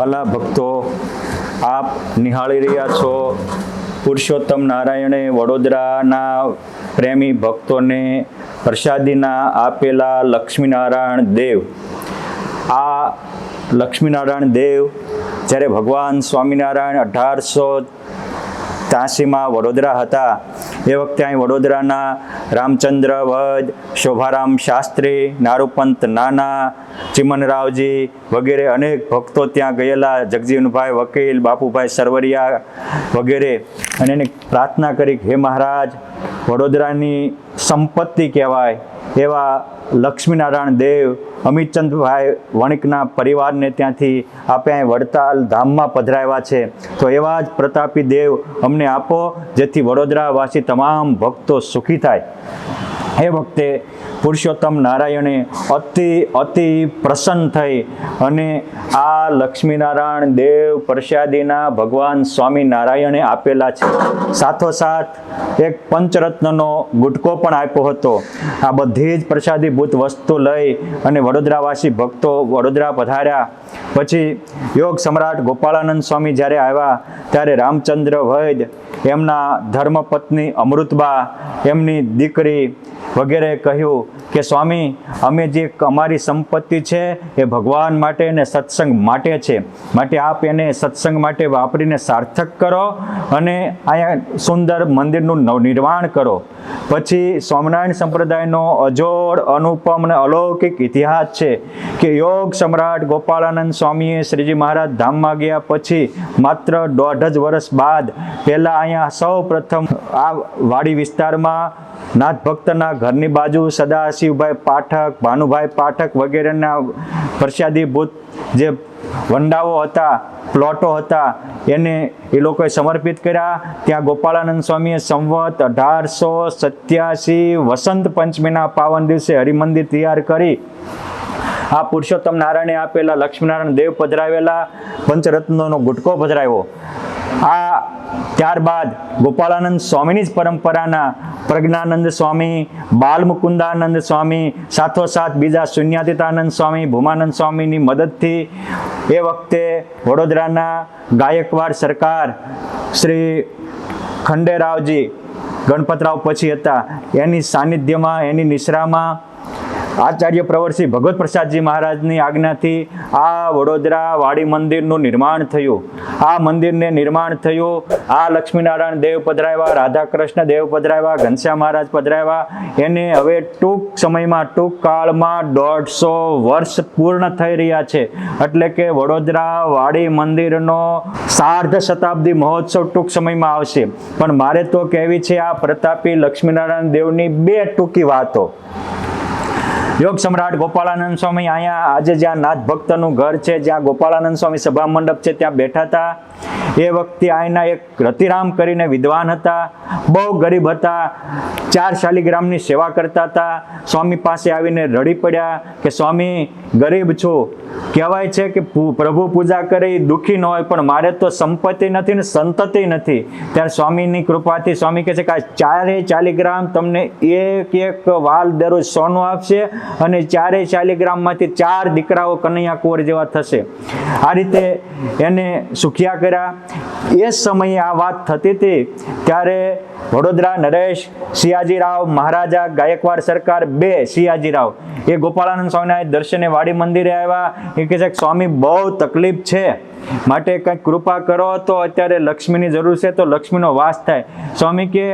વાલા ભક્તો, આપ નિહાળી રહ્યા છો પુરુષોત્તમ નારાયણે વડોદરાના પ્રેમી ભક્તોને પ્રસાદીના આપેલા લક્ષ્મીનારાયણ દેવ. આ લક્ષ્મીનારાયણ દેવ જ્યારે ભગવાન સ્વામિનારાયણ 1883માં વડોદરા હતા, એ વખતે અહીં વડોદરાના રામચંદ્ર વદ, શોભારામ શાસ્ત્રી, નારૂપંત નાના, ચિમનરાવજી વગેરે અનેક ભક્તો ત્યાં ગયેલા, જગજીવનભાઈ વકીલ, બાપુભાઈ સરવરિયા વગેરે, અને એને પ્રાર્થના કરી, હે મહારાજ, વડોદરાની સંપત્તિ કહેવાય એવા લક્ષ્મીનારાયણ દેવ અમિતચંદભાઈ વણિકના પરિવારને ત્યાંથી આપે અહીં વડતાલ ધામમાં પધરાવ્યા છે. તો એવા જ પ્રતાપી દેવ અમને આપો, જેથી વડોદરાવાસી તમામ ભક્તો સુખી થાય. એ વખતે પુરુષોત્તમ નારાયણે અતિ પ્રસન્ન થઈ અને આ લક્ષ્મીનારાયણ દેવ પ્રસાદીના ભગવાન સ્વામિનારાયણે આપેલા છે. સાથોસાથ એક પંચરત્નનો ગુટકો પણ આપ્યો હતો. આ બધી જ પ્રસાદીભૂત વસ્તુ લઈ અને વડોદરાવાસી ભક્તો વડોદરા પધાર્યા. પછી યોગ સમ્રાટ ગોપાળાનંદ સ્વામી જ્યારે આવ્યા, ત્યારે રામચંદ્ર વૈદ, એમના ધર્મપત્ની અમૃતબા, એમની દીકરી વગેરે કહ્યું કે સ્વામી, અમે જે અમારી સંપત્તિ છે એ ભગવાન માટે અને સત્સંગ માટે છે, માટે આપ એને સત્સંગ માટે વાપરીને સાર્થક કરો અને અહીંયા સુંદર મંદિરનું નવનિર્માણ કરો. પછી સ્વામિનારાયણ સંપ્રદાયનો અજોડ, અનુપમ અને અલૌકિક ઇતિહાસ છે કે યોગ સમ્રાટ ગોપાળાનંદ સ્વામીએ શ્રીજી મહારાજ ધામમાં ગયા પછી માત્ર 1.5 જ વર્ષ બાદ પહેલાં અહીંયા સૌ પ્રથમ આ વાડી વિસ્તારમાં નાથ ભક્તના ઘરની બાજુ સદાશિવભાઈ પાઠક, ભાનુભાઈ પાઠક વગેરેના પ્રસાદીભૂત જે વંડાઓ હતા, પ્લોટો હતા, એને એ લોકોએ સમર્પિત કર્યા. ત્યાં ગોપાળાનંદ સ્વામીએ સંવત 1887 વસંત પંચમીના પાવન દિવસે હરિમંદિર તૈયાર કરી આ પુરુષોત્તમ નારાયણે આપેલા લક્ષ્મીનારાયણ દેવ પધરાવેલા પંચરત્નોનો ગુટકો પધરાવ્યો. આ ત્યારબાદ ગોપાળાનંદ સ્વામીની જ પરંપરાના પ્રજ્ઞાનંદ સ્વામી, બાલમુકુંદાનંદ સ્વામી, સાથોસાથ બીજા શૂન્યાતીતાનંદ સ્વામી, ભૂમાનંદ સ્વામીની મદદથી એ વખતે વડોદરાના ગાયકવાડ સરકાર શ્રી ખંડેરાવજી, ગણપતરાવ પછી હતા, એની સાનિધ્યમાં, એની નિશ્રામાં આચાર્ય પ્રવરસિંહ ભગવત પ્રસાદજી મહારાજની આજ્ઞાથી આ વડોદરા વાડી મંદિરનું નિર્માણ થયું. આ મંદિરને નિર્માણ થયું. આ લક્ષ્મીનારાયણ દેવ પધરાવ્યા, રાધાકૃષ્ણ દેવ પધરાવ્યા, ઘનશ્યામ મહારાજ પધરાવ્યા. એને હવે ટૂંક સમયમાં, ટૂંક કાળમાં 150 વર્ષ પૂર્ણ થઈ રહ્યા છે. એટલે કે વડોદરા વાડી મંદિરનો સાર્ધ શતાબ્દી મહોત્સવ ટૂંક સમયમાં આવશે. પણ મારે તો કહેવી છે આ પ્રતાપી લક્ષ્મીનારાયણ દેવની 2 ટૂંકી વાતો. યોગ સમ્રાટ ગોપાળાનંદ સ્વામી અહીંયા આજે જ્યાં નાથ ભક્તનું ઘર છે, જ્યાં ગોપાળાનંદ સ્વામી સભા મંડપ છે, ત્યાં બેઠા હતા. એ વખતે અહીંના એક રતિરામ કરીને વિદ્વાન હતા, બહુ ગરીબ હતા, 4 શાલિગ્રામની સેવા કરતા હતા. સ્વામી પાસે આવીને રડી પડ્યા કે સ્વામી, ગરીબ છું, કહેવાય છે કે પ્રભુ પૂજા કરી દુઃખી ન હોય, પણ મારે તો સંપત્તિ નથી ને સંતતિ નથી. ત્યારે સ્વામીની કૃપાથી સ્વામી કહે છે કે આ 4 શાલિગ્રામ તમને એક વાલ દરરોજ સોનું આપશે અને 4 શાલિગ્રામમાંથી 4 દીકરાઓ કનૈયા કુંવર જેવા થશે. આ રીતે એને સુખિયા કર્યા. એ સમયે આ વાત થતી હતી ત્યારે વડોદરા નરેશ સિયાજીરાવ મહારાજા, ગાયકવાડ સરકાર 2 સિયાજીરાવ, એ ગોપાળાનંદ સ્વામીના દર્શને વાડી મંદિરે આવ્યા. એ કહે છે કે સ્વામી, બહુ તકલીફ છે, માટે કંઈક કૃપા કરો, તો અત્યારે લક્ષ્મીની જરૂર છે, તો લક્ષ્મીનો વાસ થાય. સ્વામી કે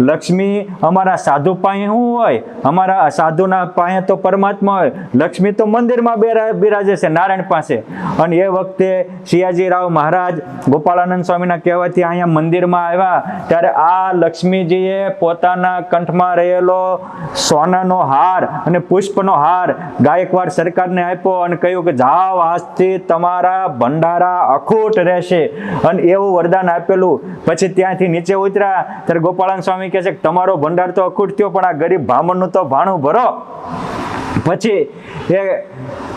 લક્ષ્મી અમારા સાધુ પાસે શું હોય, અમારા સાધુના પાસે તો પરમાત્મા હોય, લક્ષ્મી તો મંદિરમાં બિરાજે છે નારાયણ પાસે. અને એ વખતે સિયાજીરાવ મહારાજ ગોપાળાનંદ સ્વામીના કહેવાથી અહીંયા મંદિરમાં આવ્યા ત્યારે આ લક્ષ્મીજીએ પોતાના કંઠમાં રહેલો સોનાનો હાર અને પુષ્પનો હાર ગાયકવાડ સરકારને આપ્યો અને કહ્યું કે જાઓ, આજથી તમારા ભંડારા અખૂટ રહેશે, અને એવું વરદાન આપેલું. પછી ત્યાંથી નીચે ઉતર્યા ત્યારે ગોપાળાનંદ સ્વામી કહે છે કે તમારો ભંડાર તો અખૂટ થયો, પણ આ ગરીબ બ્રાહ્મણનું તો ભાણું ભરો. પછી એ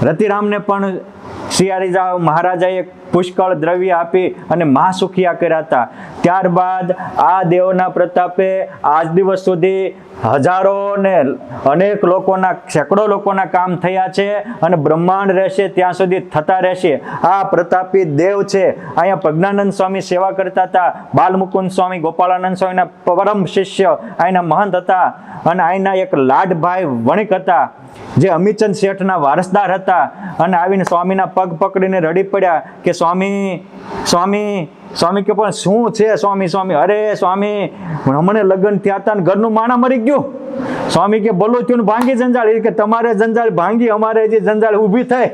રતિરામને પણ સિયાજીરાવ મહારાજાએ પુષ્કળ દ્રવ્ય આપી અને મહાસુખિયા કર્યા હતા. ત્યારબાદ આ દેવના પ્રતાપે આજ દિવસ સુધી હજારો ને અનેક લોકોના, સેંકડો લોકોના કામ થયા છે અને બ્રહ્માંડ રહેશે ત્યાં સુધી થતા રહેશે. આ પ્રતાપી દેવ છે. અહીંયા પ્રજ્ઞાનંદ સ્વામી સેવા કરતા હતા. બાલમુકુંદ સ્વામી, ગોપાળાનંદ સ્વામીના પરમ શિષ્ય અહીંના મહંત હતા. અને અહીંના એક લાડભાઈ વણિક હતા જે અમીચંદ શેઠના વારસદાર હતા. અને આવીને સ્વામીના પગ પકડીને રડી પડ્યા કે સ્વામી, સ્વામી, સ્વામી કે પણ શું છે સ્વામી? સ્વામી, અરે સ્વામી, હમણાં લગ્ન થયા હતા ને ઘરનું માણા મરી ગયું. સ્વામી કે બોલો થયું ભાંગી જંજાળ. કે તમારે જંજાળ ભાંગી, અમારે જે જંજાળ ઊભી થઈ.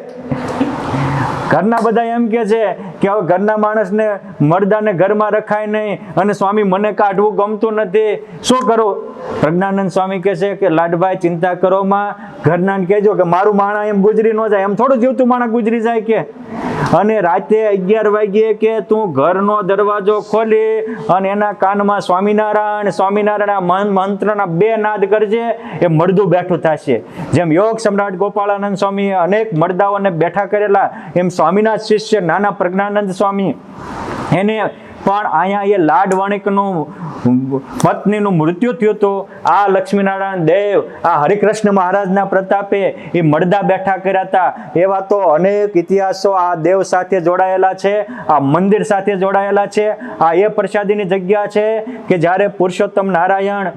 ઘરના બધા એમ કે છે કે હવે ઘરના માણસને મરદાને ઘરમાં રખાય નહીં અને સ્વામી મને કાઢવું ગમતું નથી, શું કરું? પ્રજ્ઞાનંદ સ્વામી કહે છે કે લાડભાઈ ચિંતા કરો માં, ઘરના કહેજો કે મારું માણા એમ ગુજરી ન જાય. એમ થોડું જીવતું માણા ગુજરી જાય કે. અને રાતે 11 વાગ્યે કે તું ઘરનો દરવાજો ખોલી અને એના કાનમાં સ્વામિનારાયણ, સ્વામિનારાયણ મંત્રના 2 નાદ કરજે, એ મળદું બેઠું થશે. જેમ યોગ સમ્રાટ ગોપાળાનંદ સ્વામીએ અનેક મળદાઓને બેઠા કરેલા, એમ સ્વામીના શિષ્ય નાના પ્રજ્ઞાનંદ સ્વામી એને પણ અહીંયા એ લાડ વણિકનું પત્નીનું મૃત્યુ થયું હતું. આ લક્ષ્મીનારાયણ દેવ, આ હરિકૃષ્ણ મહારાજના પ્રતાપે એ મળદા બેઠા કર્યા હતા. એવા તો અનેક ઇતિહાસો આ દેવ સાથે જોડાયેલા છે, આ મંદિર સાથે જોડાયેલા છે. આ એ પ્રસાદીની જગ્યા છે કે જ્યારે પુરુષોત્તમ નારાયણ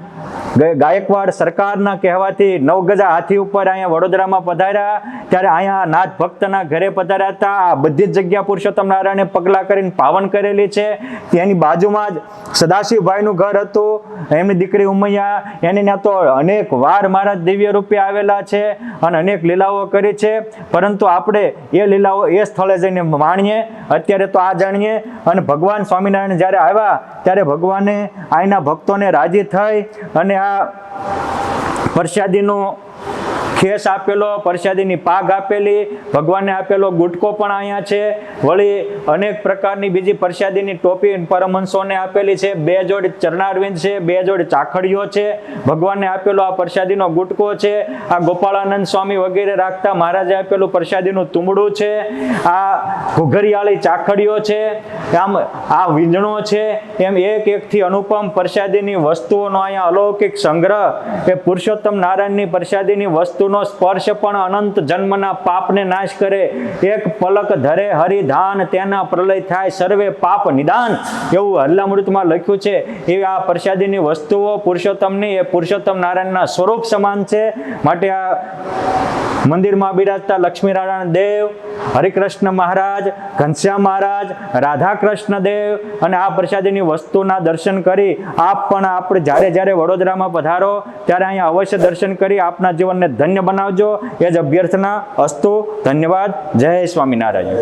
ગાયકવાડ સરકારના કહેવાથી 9 ગજા હાથી ઉપર અહીંયા વડોદરામાં પધાર્યા ત્યારે અહીંયા નાથ ભક્તના ઘરે પધાર્યા હતા. આ બધી જ જગ્યા પુરુષોત્તમ નારાયણે પગલા કરીને પાવન કરેલી છે. તેની બાજુમાં જ સદાશિવભાઈનું ઘર હતું. એમની દીકરી ઉમૈયા, એની ત્યાં તો અનેક વાર મહારાજ દિવ્ય રૂપે આવેલા છે અને અનેક લીલાઓ કરી છે. પરંતુ આપણે એ લીલાઓ એ સ્થળે જઈને માણીએ, અત્યારે તો આ જાણીએ. અને ભગવાન સ્વામિનારાયણ જ્યારે આવ્યા ત્યારે ભગવાને અહીંના ભક્તોને રાજી થઈ અને આ પ્રસાદીનો ખેસ આપેલો, પ્રસાદીની પાગ આપેલી, ભગવાનને આપેલો ગુટકો પણ અહીંયા છે. વળી અનેક પ્રકારની બીજી પ્રસાદીની ટોપી પરમહંસોને આપેલી છે. 2 જોડી ચરણારવિંદ છે, 2 જોડી ચાખડીઓ છે. ભગવાનને આપેલો આ પ્રસાદીનો ગુટકો છે. આ ગોપાળાનંદ સ્વામી વગેરે રાખતા મહારાજે આપેલું પ્રસાદીનું તુંબડું છે. આ ઘુઘરિયાળી ચાખડીઓ છે. આમ આ વીંજણો છે. એમ એક એકથી અનુપમ પ્રસાદીની વસ્તુઓનો અહીંયા અલૌકિક સંગ્રહ. એ પુરુષોત્તમ નારાયણની પ્રસાદીની વસ્તુ નો સ્પર્શ પણ અનંત જન્મના પાપને નાશ કરે. એક પલક ધરે હરિધાન, તેના પ્રલય થાય સર્વે પાપ નિદાન, એવું હલ્લામૃતમાં લખ્યું છે. એવી આ પ્રસાદીની વસ્તુઓ પુરુષોત્તમની, એ પુરુષોત્તમ નારાયણના સ્વરૂપ સમાન છે. માટે આ મંદિરમાં બિરાજતા લક્ષ્મીનારાયણ દેવ, હરિકૃષ્ણ મહારાજ, ઘનશ્યામ મહારાજ, રાધાકૃષ્ણ દેવ અને આ પ્રસાદીની વસ્તુના દર્શન કરી આપ પણ આપણે જ્યારે વડોદરામાં પધારો ત્યારે અહીંયા અવશ્ય દર્શન કરી આપના જીવનને ધન્ય બનાવજો. એ જ અભ્યર્થના. અસ્તુ. ધન્યવાદ. જય સ્વામિનારાયણ.